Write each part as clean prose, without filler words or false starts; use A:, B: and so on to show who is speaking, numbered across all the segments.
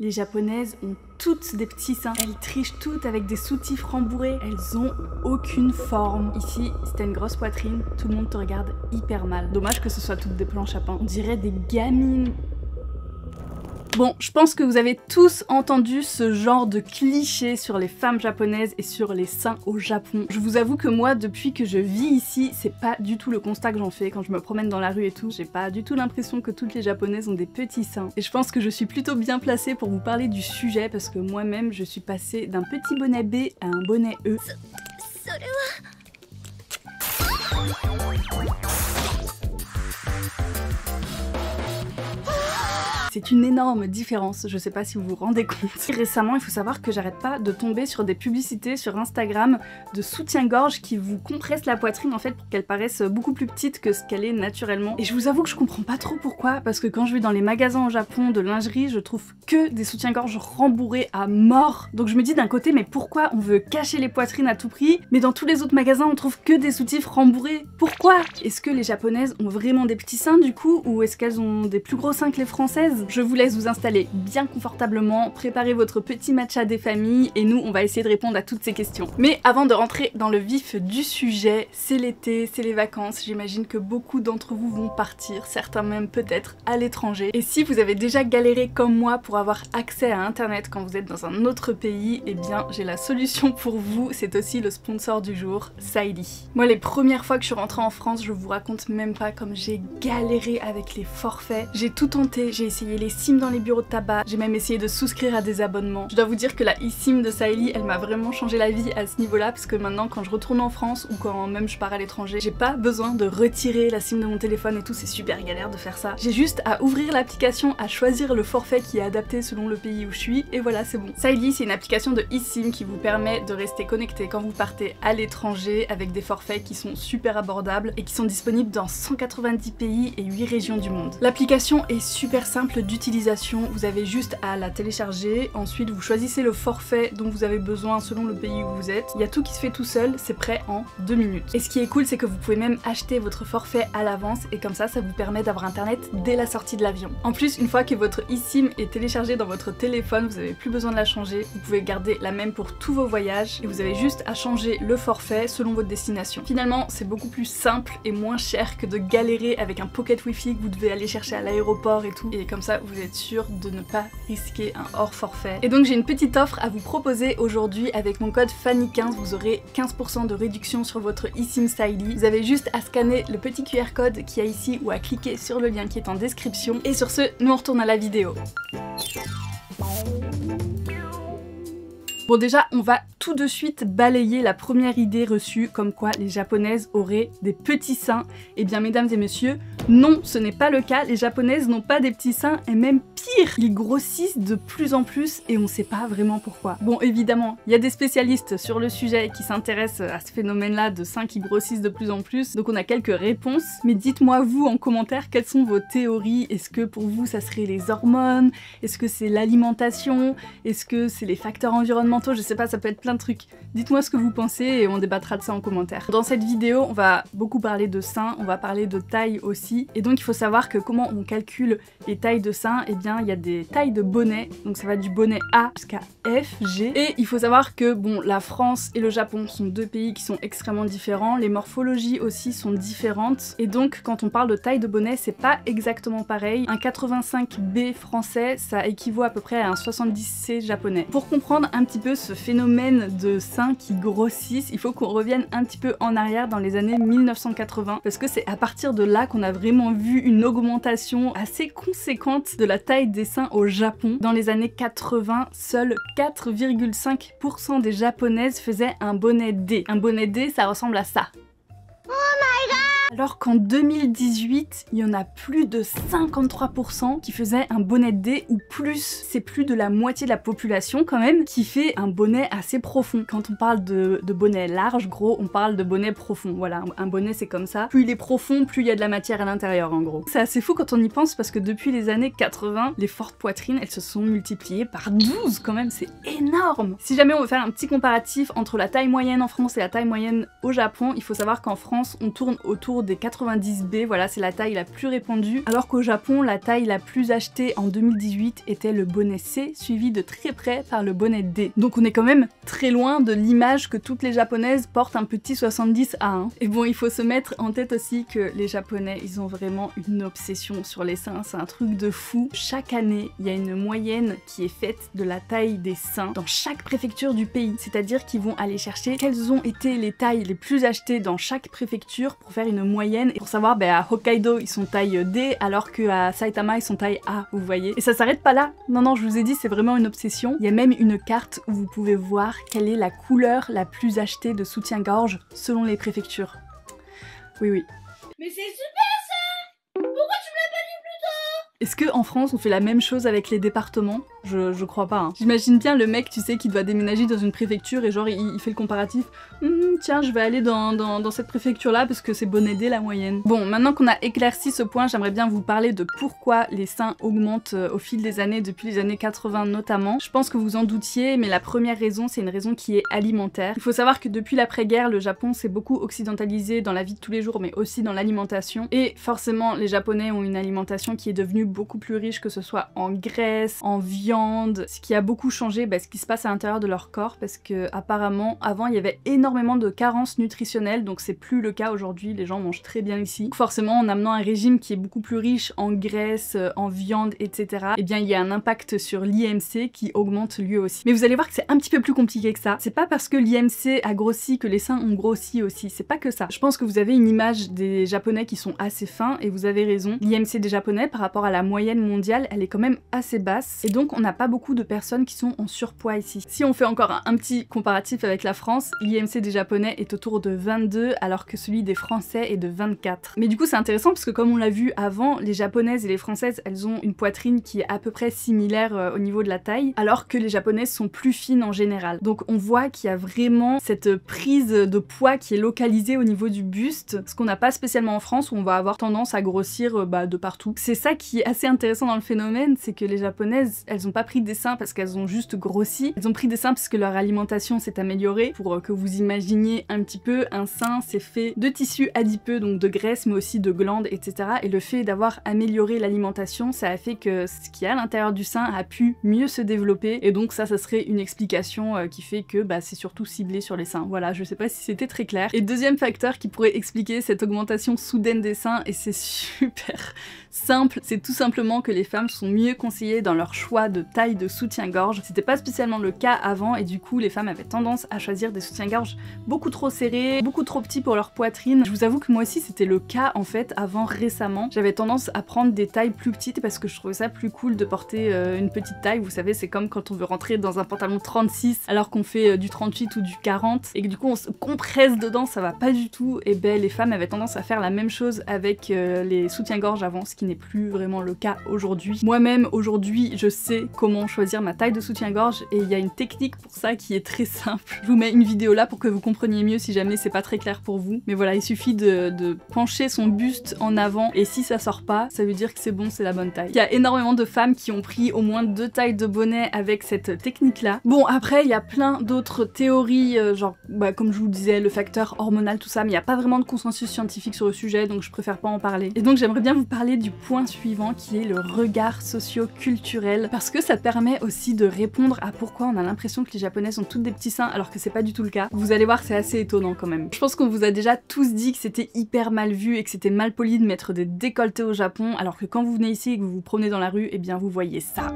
A: Les japonaises ont toutes des petits seins. Elles trichent toutes avec des soutifs rembourrés. Elles ont aucune forme. Ici, si t'as une grosse poitrine, tout le monde te regarde hyper mal. Dommage que ce soit toutes des planches à pain. On dirait des gamines. Bon, je pense que vous avez tous entendu ce genre de cliché sur les femmes japonaises et sur les seins au Japon. Je vous avoue que moi, depuis que je vis ici, c'est pas du tout le constat que j'en fais quand je me promène dans la rue et tout. J'ai pas du tout l'impression que toutes les japonaises ont des petits seins. Et je pense que je suis plutôt bien placée pour vous parler du sujet parce que moi-même, je suis passée d'un petit bonnet B à un bonnet E. C'est une énorme différence, je sais pas si vous vous rendez compte. Récemment, il faut savoir que j'arrête pas de tomber sur des publicités sur Instagram de soutien-gorge qui vous compressent la poitrine en fait pour qu'elle paraisse beaucoup plus petite que ce qu'elle est naturellement. Et je vous avoue que je comprends pas trop pourquoi, parce que quand je vais dans les magasins au Japon de lingerie, je trouve que des soutiens-gorge rembourrés à mort. Donc je me dis d'un côté, mais pourquoi on veut cacher les poitrines à tout prix, mais dans tous les autres magasins on trouve que des soutifs rembourrés? Pourquoi? Est-ce que les japonaises ont vraiment des petits seins du coup, ou est-ce qu'elles ont des plus gros seins que les françaises? Je vous laisse vous installer bien confortablement, préparez votre petit matcha des familles et nous on va essayer de répondre à toutes ces questions. Mais avant de rentrer dans le vif du sujet, c'est l'été, c'est les vacances, j'imagine que beaucoup d'entre vous vont partir, certains même peut-être à l'étranger. Et si vous avez déjà galéré comme moi pour avoir accès à internet quand vous êtes dans un autre pays, eh bien j'ai la solution pour vous, c'est aussi le sponsor du jour, Saeli. Moi les premières fois que je suis rentrée en France, je vous raconte même pas comme j'ai galéré avec les forfaits. J'ai tout tenté, j'ai essayé les SIM dans les bureaux de tabac, j'ai même essayé de souscrire à des abonnements. Je dois vous dire que la eSIM de Saeli, elle m'a vraiment changé la vie à ce niveau-là, parce que maintenant quand je retourne en France ou quand même je pars à l'étranger, j'ai pas besoin de retirer la SIM de mon téléphone et tout, c'est super galère de faire ça. J'ai juste à ouvrir l'application, à choisir le forfait qui est adapté selon le pays où je suis, et voilà, c'est bon. Saeli, c'est une application de eSIM qui vous permet de rester connecté quand vous partez à l'étranger avec des forfaits qui sont super abordables et qui sont disponibles dans 190 pays et 8 régions du monde. L'application est super simple d'utilisation, vous avez juste à la télécharger, ensuite vous choisissez le forfait dont vous avez besoin selon le pays où vous êtes. Il y a tout qui se fait tout seul, c'est prêt en 2 minutes. Et ce qui est cool, c'est que vous pouvez même acheter votre forfait à l'avance et comme ça vous permet d'avoir internet dès la sortie de l'avion. En plus, une fois que votre eSIM est téléchargée dans votre téléphone, vous n'avez plus besoin de la changer, vous pouvez garder la même pour tous vos voyages et vous avez juste à changer le forfait selon votre destination. Finalement, c'est beaucoup plus simple et moins cher que de galérer avec un pocket wifi que vous devez aller chercher à l'aéroport et tout. Et comme ça, vous êtes sûr de ne pas risquer un hors forfait. Et donc j'ai une petite offre à vous proposer aujourd'hui avec mon code Fanny15, vous aurez 15% de réduction sur votre eSIM Saeli. Vous avez juste à scanner le petit QR code qu'il y a ici ou à cliquer sur le lien qui est en description. Et sur ce, nous on retourne à la vidéo. Bon déjà, on va tout de suite balayer la première idée reçue comme quoi les japonaises auraient des petits seins. Eh bien mesdames et messieurs, non, ce n'est pas le cas, les japonaises n'ont pas des petits seins et même pire, ils grossissent de plus en plus et on sait pas vraiment pourquoi. Bon évidemment, il y a des spécialistes sur le sujet qui s'intéressent à ce phénomène-là de seins qui grossissent de plus en plus, donc on a quelques réponses, mais dites-moi vous en commentaire quelles sont vos théories. Est-ce que pour vous ça serait les hormones? Est-ce que c'est l'alimentation? Est-ce que c'est les facteurs environnementaux? Je sais pas, ça peut être plein de trucs. Dites-moi ce que vous pensez et on débattra de ça en commentaire. Dans cette vidéo, on va beaucoup parler de seins, on va parler de taille aussi. Et donc il faut savoir que comment on calcule les tailles de seins, eh bien il y a des tailles de bonnet, donc ça va du bonnet A jusqu'à F, G. Et il faut savoir que bon, la France et le Japon sont deux pays qui sont extrêmement différents, les morphologies aussi sont différentes. Et donc quand on parle de taille de bonnet, c'est pas exactement pareil. Un 85B français, ça équivaut à peu près à un 70C japonais. Pour comprendre un petit peu ce phénomène de seins qui grossissent, il faut qu'on revienne un petit peu en arrière dans les années 1980 parce que c'est à partir de là qu'on a vraiment vu une augmentation assez conséquente de la taille des seins au Japon. Dans les années 80, seuls 4,5% des japonaises faisaient un bonnet D. Un bonnet D, ça ressemble à ça. Alors qu'en 2018, il y en a plus de 53% qui faisaient un bonnet D ou plus. C'est plus de la moitié de la population quand même qui fait un bonnet assez profond. Quand on parle de bonnet large, gros, on parle de bonnet profond. Voilà, un bonnet c'est comme ça. Plus il est profond, plus il y a de la matière à l'intérieur en gros. C'est assez fou quand on y pense parce que depuis les années 80, les fortes poitrines, elles se sont multipliées par 12 quand même, c'est énorme. Si jamais on veut faire un petit comparatif entre la taille moyenne en France et la taille moyenne au Japon, il faut savoir qu'en France, on tourne autour autour des 90B, voilà c'est la taille la plus répandue, alors qu'au Japon la taille la plus achetée en 2018 était le bonnet C, suivi de très près par le bonnet D. Donc on est quand même très loin de l'image que toutes les japonaises portent un petit 70A. Hein. Et bon, il faut se mettre en tête aussi que les japonais, ils ont vraiment une obsession sur les seins, c'est un truc de fou. Chaque année, il y a une moyenne qui est faite de la taille des seins dans chaque préfecture du pays, c'est-à-dire qu'ils vont aller chercher quelles ont été les tailles les plus achetées dans chaque préfecture pour faire une moyenne et pour savoir, à Hokkaido, ils sont taille D, alors qu'à Saitama, ils sont taille A, vous voyez. Et ça s'arrête pas là. Non, je vous ai dit, c'est vraiment une obsession. Il y a même une carte où vous pouvez voir quelle est la couleur la plus achetée de soutien-gorge selon les préfectures. Oui.
B: Mais c'est super ça! Pourquoi tu me l'as pas dit plus tôt?
A: Est-ce qu'en France on fait la même chose avec les départements? Je crois pas. Hein. J'imagine bien le mec, tu sais, qui doit déménager dans une préfecture et genre il fait le comparatif. Tiens, je vais aller dans cette préfecture là parce que c'est bonnet D la moyenne. Bon, maintenant qu'on a éclairci ce point, j'aimerais bien vous parler de pourquoi les seins augmentent au fil des années, depuis les années 80 notamment. Je pense que vous en doutiez, mais la première raison, c'est une raison qui est alimentaire. Il faut savoir que depuis l'après-guerre, le Japon s'est beaucoup occidentalisé dans la vie de tous les jours, mais aussi dans l'alimentation. Et forcément, les Japonais ont une alimentation qui est devenue beaucoup plus riche, que ce soit en graisse, en viande, ce qui a beaucoup changé ce qui se passe à l'intérieur de leur corps, parce que apparemment avant il y avait énormément de carences nutritionnelles, donc c'est plus le cas aujourd'hui, les gens mangent très bien ici. Donc forcément en amenant un régime qui est beaucoup plus riche en graisse, en viande, etc., eh bien il y a un impact sur l'IMC qui augmente lui aussi. Mais vous allez voir que c'est un petit peu plus compliqué que ça. C'est pas parce que l'IMC a grossi que les seins ont grossi aussi, c'est pas que ça. Je pense que vous avez une image des Japonais qui sont assez fins, et vous avez raison. L'IMC des Japonais par rapport à la moyenne mondiale, elle est quand même assez basse, et donc on n'a pas beaucoup de personnes qui sont en surpoids ici. Si on fait encore un petit comparatif avec la France, l'IMC des Japonais est autour de 22 alors que celui des Français est de 24. Mais du coup c'est intéressant parce que comme on l'a vu avant, les Japonaises et les Françaises, elles ont une poitrine qui est à peu près similaire au niveau de la taille, alors que les Japonaises sont plus fines en général. Donc on voit qu'il y a vraiment cette prise de poids qui est localisée au niveau du buste, ce qu'on n'a pas spécialement en France où on va avoir tendance à grossir de partout. C'est ça qui est assez intéressant dans le phénomène, c'est que les Japonaises, elles ont pas pris des seins parce qu'elles ont juste grossi, elles ont pris des seins parce que leur alimentation s'est améliorée. Pour que vous imaginiez un petit peu, un sein c'est fait de tissus adipeux, donc de graisse mais aussi de glandes, etc. Et le fait d'avoir amélioré l'alimentation, ça a fait que ce qui est à l'intérieur du sein a pu mieux se développer, et donc ça serait une explication qui fait que c'est surtout ciblé sur les seins. Voilà, je sais pas si c'était très clair. Et deuxième facteur qui pourrait expliquer cette augmentation soudaine des seins, et c'est super simple, c'est tout simplement que les femmes sont mieux conseillées dans leur choix de taille de soutien-gorge. C'était pas spécialement le cas avant, et du coup les femmes avaient tendance à choisir des soutiens-gorge beaucoup trop serrés, beaucoup trop petits pour leur poitrine. Je vous avoue que moi aussi c'était le cas en fait avant récemment. J'avais tendance à prendre des tailles plus petites parce que je trouvais ça plus cool de porter une petite taille. Vous savez, c'est comme quand on veut rentrer dans un pantalon 36 alors qu'on fait du 38 ou du 40 et que du coup on se compresse dedans, ça va pas du tout. Et les femmes avaient tendance à faire la même chose avec les soutiens-gorge avant, ce qui n'est plus vraiment le cas aujourd'hui. Moi-même aujourd'hui je sais comment choisir ma taille de soutien-gorge, et il y a une technique pour ça qui est très simple. Je vous mets une vidéo là pour que vous compreniez mieux si jamais c'est pas très clair pour vous. Mais voilà, il suffit de pencher son buste en avant, et si ça sort pas, ça veut dire que c'est bon, c'est la bonne taille. Il y a énormément de femmes qui ont pris au moins 2 tailles de bonnet avec cette technique là. Bon, après il y a plein d'autres théories, genre comme je vous disais, le facteur hormonal, tout ça, mais il n'y a pas vraiment de consensus scientifique sur le sujet, donc je préfère pas en parler. Et donc j'aimerais bien vous parler du point suivant qui est le regard socio-culturel, parce que ça permet aussi de répondre à pourquoi on a l'impression que les Japonaises ont toutes des petits seins alors que c'est pas du tout le cas. Vous allez voir, c'est assez étonnant quand même. Je pense qu'on vous a déjà tous dit que c'était hyper mal vu et que c'était mal poli de mettre des décolletés au Japon, alors que quand vous venez ici et que vous vous promenez dans la rue, eh bien vous voyez ça.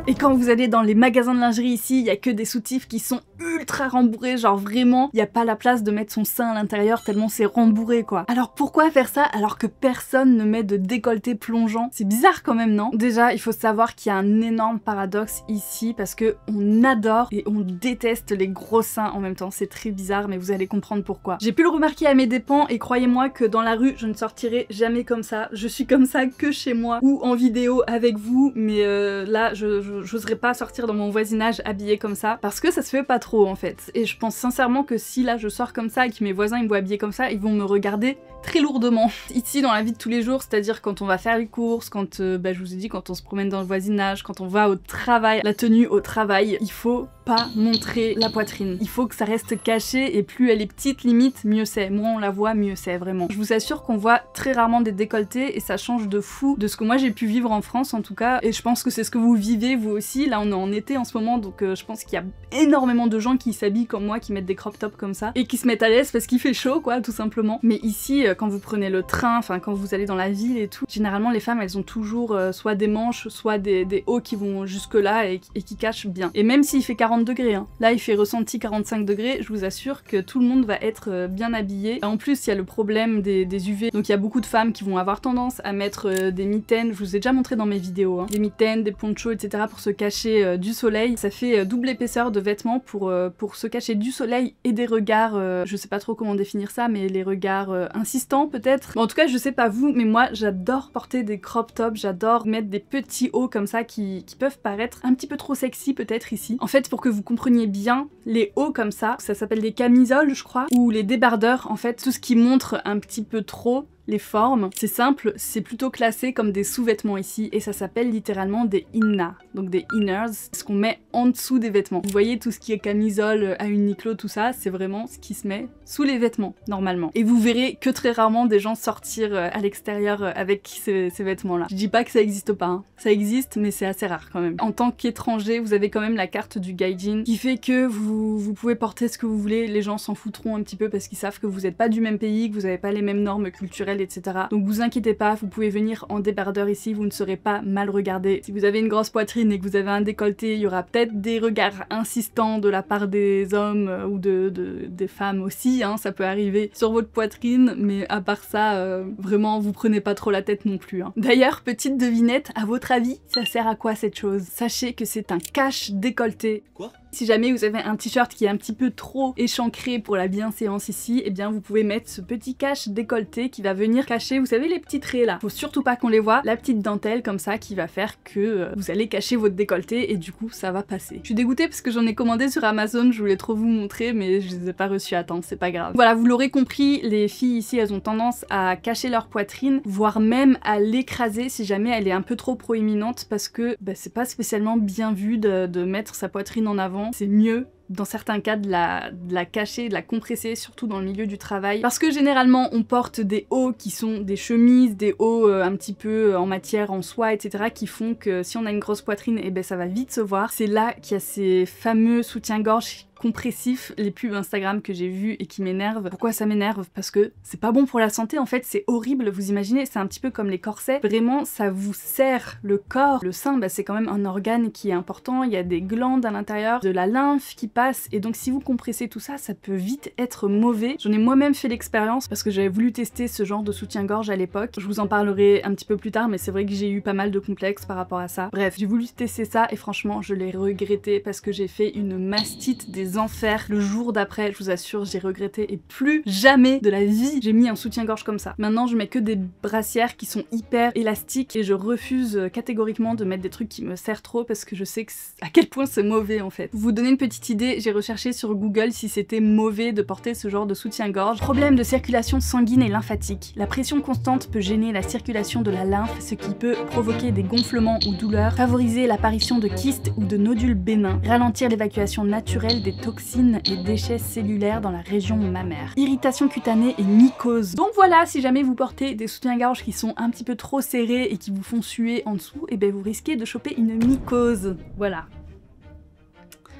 A: Et quand vous allez dans les magasins de lingerie ici, il y a que des soutifs qui sont ultra rembourrés, genre vraiment, il n'y a pas la place de mettre son sein à l'intérieur tellement c'est rembourré quoi. Alors pourquoi faire ça alors que personne ne met de décolleté plongeant? C'est bizarre quand même, non? Déjà, il faut savoir qu'il y a un énorme paradoxe ici parce que on adore et on déteste les gros seins en même temps. C'est très bizarre, mais vous allez comprendre pourquoi. J'ai pu le remarquer à mes dépens, et croyez-moi que dans la rue, je ne sortirai jamais comme ça. Je suis comme ça que chez moi ou en vidéo avec vous, mais là, j'oserais pas sortir dans mon voisinage habillée comme ça parce que ça se fait pas trop en fait. Et je pense sincèrement que si là je sors comme ça et que mes voisins ils me voient habillée comme ça, ils vont me regarder très lourdement. Ici dans la vie de tous les jours, c'est-à-dire quand on va faire les courses, quand je vous ai dit, quand on se promène dans le voisinage, quand on va au travail, la tenue au travail, il faut pas montrer la poitrine. Il faut que ça reste caché et plus elle est petite limite, mieux c'est. Moins on la voit, mieux c'est vraiment. Je vous assure qu'on voit très rarement des décolletés et ça change de fou de ce que moi j'ai pu vivre en France en tout cas. Et je pense que c'est ce que vous vivez vous aussi. Là on est en été en ce moment donc je pense qu'il y a énormément de gens qui s'habillent comme moi, qui mettent des crop tops comme ça et qui se mettent à l'aise parce qu'il fait chaud quoi tout simplement. Mais ici quand vous prenez le train, enfin quand vous allez dans la ville et tout, généralement les femmes elles ont toujours soit des manches, soit des hauts qui vont jusque là et qui cachent bien. Et même s'il fait 40 degrés, hein, là il fait ressenti 45 degrés, je vous assure que tout le monde va être bien habillé. En plus il y a le problème des UV, donc il y a beaucoup de femmes qui vont avoir tendance à mettre des mitaines, je vous ai déjà montré dans mes vidéos, hein, des mitaines, des ponchos, etc. pour se cacher du soleil. Ça fait double épaisseur de vêtements pour se cacher du soleil et des regards, je sais pas trop comment définir ça, mais les regards insistants peut-être. Bon, en tout cas je sais pas vous, mais moi j'adore porter des crop tops, j'adore mettre des petits hauts comme ça qui peuvent paraître un petit peu trop sexy peut-être ici. En fait pour que vous compreniez bien, les hauts comme ça s'appelle des camisoles je crois, ou les débardeurs en fait, tout ce qui montre un petit peu trop les formes, c'est simple, c'est plutôt classé comme des sous-vêtements ici et ça s'appelle littéralement des inna, donc des inners, ce qu'on met en dessous des vêtements. Vous voyez tout ce qui est camisole, à Uniqlo, tout ça, c'est vraiment ce qui se met sous les vêtements normalement. Et vous verrez que très rarement des gens sortir à l'extérieur avec ces vêtements-là. Je dis pas que ça existe pas, hein. Ça existe mais c'est assez rare quand même. En tant qu'étranger, vous avez quand même la carte du gaijin qui fait que vous pouvez porter ce que vous voulez, les gens s'en foutront un petit peu parce qu'ils savent que vous n'êtes pas du même pays, que vous n'avez pas les mêmes normes culturelles, etc. Donc vous inquiétez pas, vous pouvez venir en débardeur ici, vous ne serez pas mal regardé. Si vous avez une grosse poitrine et que vous avez un décolleté, il y aura peut-être des regards insistants de la part des hommes ou des femmes aussi, hein, ça peut arriver sur votre poitrine, mais à part ça, vraiment vous prenez pas trop la tête non plus. Hein. D'ailleurs, petite devinette, à votre avis, ça sert à quoi cette chose? Sachez que c'est un cache décolleté.
C: Quoi?
A: Si jamais vous avez un t-shirt qui est un petit peu trop échancré pour la bienséance ici, eh bien vous pouvez mettre ce petit cache décolleté qui va venir cacher, vous savez les petits traits là, faut surtout pas qu'on les voit, la petite dentelle comme ça qui va faire que vous allez cacher votre décolleté et du coup ça va passer. Je suis dégoûtée parce que j'en ai commandé sur Amazon, je voulais trop vous montrer mais je les ai pas reçus à temps, c'est pas grave. Voilà, vous l'aurez compris, les filles ici elles ont tendance à cacher leur poitrine, voire même à l'écraser si jamais elle est un peu trop proéminente parce que bah, c'est pas spécialement bien vu de mettre sa poitrine en avant. C'est mieux dans certains cas de la cacher, de la compresser, surtout dans le milieu du travail. Parce que généralement on porte des hauts qui sont des chemises, des hauts un petit peu en matière, en soie, etc. qui font que si on a une grosse poitrine, eh ben ça va vite se voir. C'est là qu'il y a ces fameux soutiens-gorge compressifs, les pubs Instagram que j'ai vus et qui m'énervent. Pourquoi ça m'énerve? Parce que c'est pas bon pour la santé en fait, c'est horrible, vous imaginez, c'est un petit peu comme les corsets, vraiment ça vous serre le corps. Le sein, bah, c'est quand même un organe qui est important, il y a des glandes à l'intérieur, de la lymphe qui passe, et donc si vous compressez tout ça, ça peut vite être mauvais. J'en ai moi-même fait l'expérience parce que j'avais voulu tester ce genre de soutien-gorge à l'époque, je vous en parlerai un petit peu plus tard, mais c'est vrai que j'ai eu pas mal de complexes par rapport à ça. Bref, j'ai voulu tester ça et franchement je l'ai regretté parce que j'ai fait une mastite des enfers le jour d'après, je vous assure, j'ai regretté et plus jamais de la vie j'ai mis un soutien-gorge comme ça. Maintenant je mets que des brassières qui sont hyper élastiques et je refuse catégoriquement de mettre des trucs qui me serrent trop parce que je sais à quel point c'est mauvais en fait. Pour vous donner une petite idée, j'ai recherché sur Google si c'était mauvais de porter ce genre de soutien-gorge. Problème de circulation sanguine et lymphatique. La pression constante peut gêner la circulation de la lymphe, ce qui peut provoquer des gonflements ou douleurs, favoriser l'apparition de kystes ou de nodules bénins, ralentir l'évacuation naturelle des toxines et déchets cellulaires dans la région mammaire. Irritation cutanée et mycose. Donc voilà, si jamais vous portez des soutiens-gorge qui sont un petit peu trop serrés et qui vous font suer en dessous, et ben vous risquez de choper une mycose. Voilà.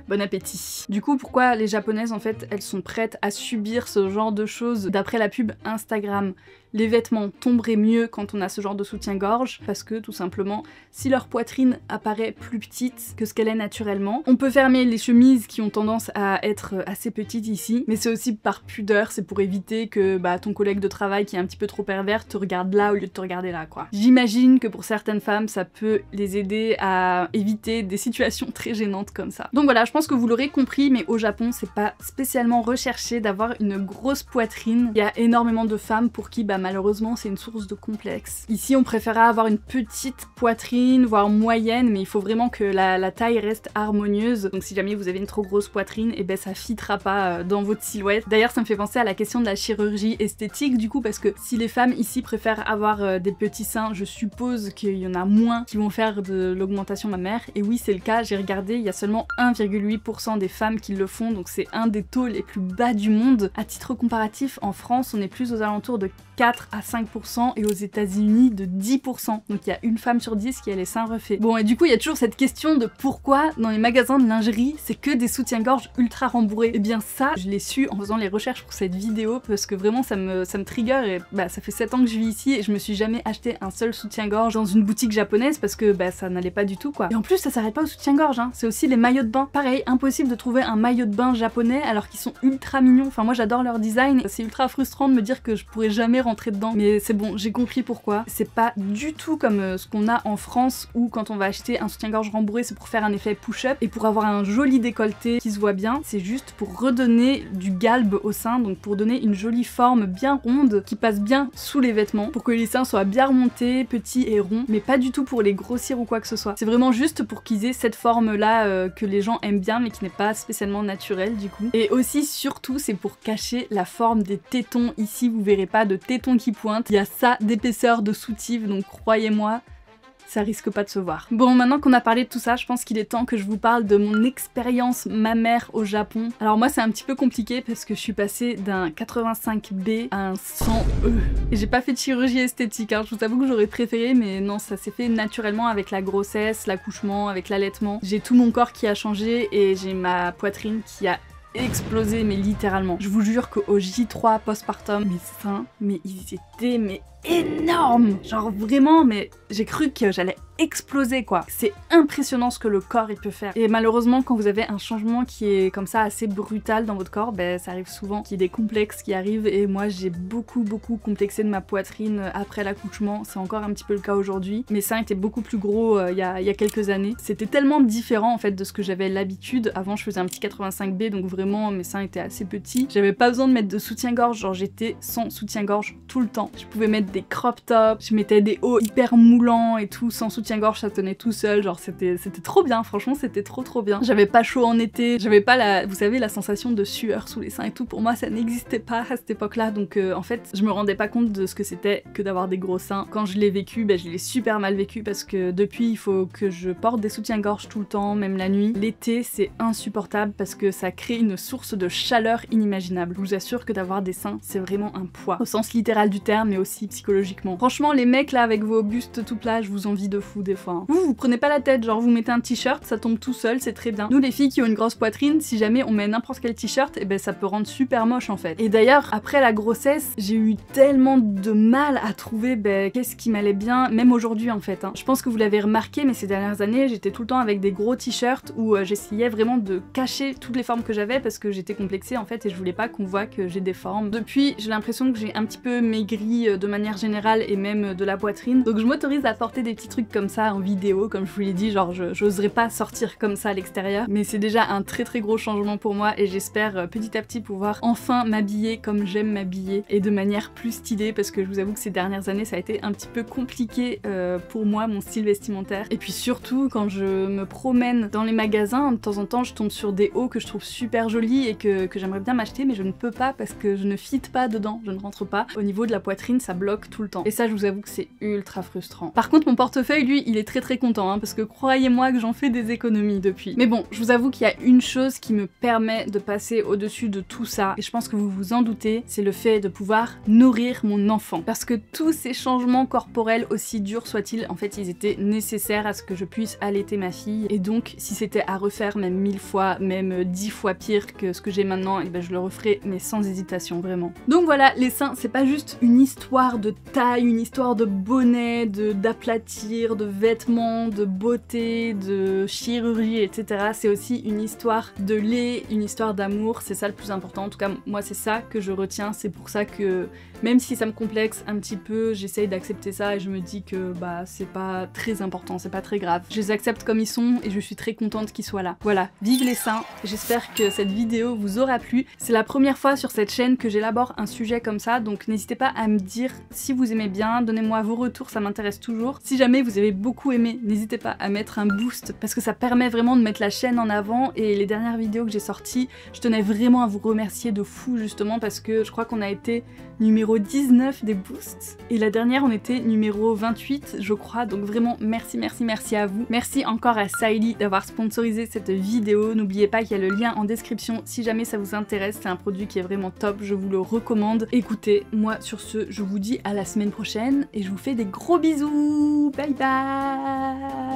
A: Bon appétit. Du coup, pourquoi les japonaises en fait elles sont prêtes à subir ce genre de choses d'après la pub Instagram? Les vêtements tomberaient mieux quand on a ce genre de soutien-gorge parce que tout simplement si leur poitrine apparaît plus petite que ce qu'elle est naturellement, on peut fermer les chemises qui ont tendance à être assez petites ici, mais c'est aussi par pudeur, c'est pour éviter que ton collègue de travail qui est un petit peu trop pervers te regarde là au lieu de te regarder là quoi. J'imagine que pour certaines femmes ça peut les aider à éviter des situations très gênantes comme ça. Donc voilà, je pense que vous l'aurez compris, mais au Japon c'est pas spécialement recherché d'avoir une grosse poitrine. Il y a énormément de femmes pour qui malheureusement c'est une source de complexe. Ici on préférait avoir une petite poitrine, voire moyenne, mais il faut vraiment que la taille reste harmonieuse. Donc si jamais vous avez une trop grosse poitrine, et ben ça fitera pas dans votre silhouette. D'ailleurs ça me fait penser à la question de la chirurgie esthétique du coup, parce que si les femmes ici préfèrent avoir des petits seins, je suppose qu'il y en a moins qui vont faire de l'augmentation mammaire. Et oui c'est le cas, j'ai regardé, il y a seulement 1,8% des femmes qui le font, donc c'est un des taux les plus bas du monde. À titre comparatif, en France on est plus aux alentours de 4 à 5% et aux États-Unis de 10%. Donc il y a une femme sur 10 qui a les seins refaits. Bon, et du coup il y a toujours cette question de pourquoi dans les magasins de lingerie c'est que des soutiens-gorge ultra rembourrés. Et bien ça je l'ai su en faisant les recherches pour cette vidéo, parce que vraiment ça me trigger, et bah ça fait 7 ans que je vis ici et je me suis jamais acheté un seul soutien-gorge dans une boutique japonaise parce que bah ça n'allait pas du tout quoi. Et en plus ça s'arrête pas au soutien-gorge, hein. C'est aussi les maillots de bain. Pareil, impossible de trouver un maillot de bain japonais alors qu'ils sont ultra mignons. Enfin moi j'adore leur design, c'est ultra frustrant de me dire que je pourrais jamais rentrer dedans, mais c'est bon, j'ai compris pourquoi. C'est pas du tout comme ce qu'on a en France où quand on va acheter un soutien-gorge rembourré c'est pour faire un effet push-up et pour avoir un joli décolleté qui se voit bien. C'est juste pour redonner du galbe au sein, donc pour donner une jolie forme bien ronde qui passe bien sous les vêtements, pour que les seins soient bien remontés, petits et ronds, mais pas du tout pour les grossir ou quoi que ce soit. C'est vraiment juste pour qu'ils aient cette forme là que les gens aiment bien mais qui n'est pas spécialement naturelle du coup. Et aussi surtout c'est pour cacher la forme des tétons. Ici vous verrez pas de tétons qui pointent, il y a ça d'épaisseur de soutif, donc croyez-moi ça risque pas de se voir. Bon, maintenant qu'on a parlé de tout ça, je pense qu'il est temps que je vous parle de mon expérience mammaire au Japon. Alors moi c'est un petit peu compliqué parce que je suis passée d'un 85B à un 100E. Et j'ai pas fait de chirurgie esthétique, hein. Je vous avoue que j'aurais préféré, mais non, ça s'est fait naturellement avec la grossesse, l'accouchement, avec l'allaitement. J'ai tout mon corps qui a changé et j'ai ma poitrine qui a explosé, mais littéralement. Je vous jure qu'au J3 postpartum, mes seins, mais ils étaient énormes. Genre vraiment, mais j'ai cru que j'allais exploser quoi. C'est impressionnant ce que le corps il peut faire. Et malheureusement quand vous avez un changement qui est comme ça assez brutal dans votre corps, ben ça arrive souvent qu'il y ait des complexes qui arrivent, et moi j'ai beaucoup complexé de ma poitrine après l'accouchement. C'est encore un petit peu le cas aujourd'hui. Mes seins étaient beaucoup plus gros il y a quelques années. C'était tellement différent en fait de ce que j'avais l'habitude. Avant je faisais un petit 85B, donc vraiment mes seins étaient assez petits. J'avais pas besoin de mettre de soutien-gorge, genre j'étais sans soutien-gorge tout le temps. Je pouvais mettre des crop tops, je mettais des hauts hyper moulants et tout sans soutien-gorge, ça tenait tout seul, genre c'était trop bien, franchement c'était trop bien. J'avais pas chaud en été, j'avais pas vous savez, la sensation de sueur sous les seins et tout, pour moi ça n'existait pas à cette époque-là, donc en fait je me rendais pas compte de ce que c'était que d'avoir des gros seins. Quand je l'ai vécu, ben, je l'ai super mal vécu parce que depuis il faut que je porte des soutiens-gorge tout le temps, même la nuit. L'été c'est insupportable parce que ça crée une source de chaleur inimaginable. Je vous assure que d'avoir des seins c'est vraiment un poids, au sens littéral du terme mais aussi psychologiquement. Franchement les mecs là avec vos bustes tout plats, je vous envie de fou des fois. Vous prenez pas la tête, genre vous mettez un t-shirt, ça tombe tout seul, c'est très bien. Nous les filles qui ont une grosse poitrine, si jamais on met n'importe quel t-shirt, et ben ça peut rendre super moche en fait. Et d'ailleurs après la grossesse, j'ai eu tellement de mal à trouver qu'est-ce qui m'allait bien, même aujourd'hui en fait. Je pense que vous l'avez remarqué, mais ces dernières années j'étais tout le temps avec des gros t-shirts où j'essayais vraiment de cacher toutes les formes que j'avais parce que j'étais complexée en fait et je voulais pas qu'on voit que j'ai des formes. Depuis j'ai l'impression que j'ai un petit peu maigri de manière générale et même de la poitrine, donc je m'autorise à porter des petits trucs comme ça en vidéo, comme je vous l'ai dit, genre j'oserais pas sortir comme ça à l'extérieur, mais c'est déjà un très gros changement pour moi et j'espère petit à petit pouvoir enfin m'habiller comme j'aime m'habiller et de manière plus stylée, parce que je vous avoue que ces dernières années ça a été un petit peu compliqué pour moi, mon style vestimentaire. Et puis surtout quand je me promène dans les magasins, de temps en temps je tombe sur des hauts que je trouve super jolis et que j'aimerais bien m'acheter, mais je ne peux pas parce que je ne fit pas dedans, je ne rentre pas. Au niveau de la poitrine ça bloque tout le temps et ça je vous avoue que c'est ultra frustrant. Par contre mon portefeuille lui il est très content parce que croyez-moi que j'en fais des économies depuis. Mais bon, je vous avoue qu'il y a une chose qui me permet de passer au-dessus de tout ça, et je pense que vous vous en doutez, c'est le fait de pouvoir nourrir mon enfant. Parce que tous ces changements corporels, aussi durs soient-ils, en fait ils étaient nécessaires à ce que je puisse allaiter ma fille, et donc si c'était à refaire même 1000 fois, même 10 fois pire que ce que j'ai maintenant, et ben je le referais mais sans hésitation vraiment. Donc voilà, les seins c'est pas juste une histoire de taille, une histoire de bonnet, d'aplatir, de vêtements, de beauté, de chirurgie, etc. C'est aussi une histoire de lait, une histoire d'amour, c'est ça le plus important. En tout cas, moi c'est ça que je retiens, c'est pour ça que même si ça me complexe un petit peu, j'essaye d'accepter ça et je me dis que bah c'est pas très important, c'est pas très grave. Je les accepte comme ils sont et je suis très contente qu'ils soient là. Voilà, vive les seins, j'espère que cette vidéo vous aura plu. C'est la première fois sur cette chaîne que j'élabore un sujet comme ça, donc n'hésitez pas à me dire si vous aimez bien, donnez-moi vos retours, ça m'intéresse toujours. Si jamais vous avez beaucoup aimé, n'hésitez pas à mettre un boost parce que ça permet vraiment de mettre la chaîne en avant. Et les dernières vidéos que j'ai sorties, je tenais vraiment à vous remercier de fou justement parce que je crois qu'on a été numéro 19 des boosts et la dernière on était numéro 28 je crois, donc vraiment merci à vous. Merci encore à Saïli d'avoir sponsorisé cette vidéo. N'oubliez pas qu'il y a le lien en description si jamais ça vous intéresse, c'est un produit qui est vraiment top, je vous le recommande. Écoutez, moi sur ce je vous dis à la semaine prochaine et je vous fais des gros bisous, bye bye.